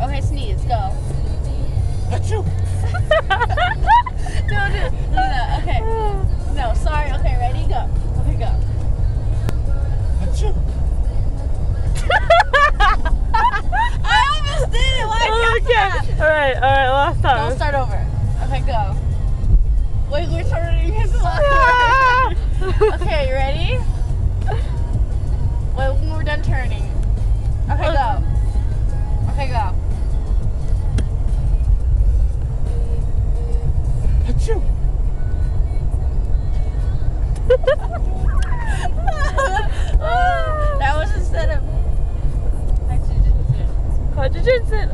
Okay, sneeze. Go. Achoo! No. Okay. No, sorry. Okay, ready? Go. Okay, go. Achoo! I almost did it. Why Okay. Alright, last time. Don't start over. Okay, go. Wait, we're turning his last. Okay, you ready? Wait, when we're done turning. Okay, go. Okay, go. Achoo! That was instead of. Hydrogen.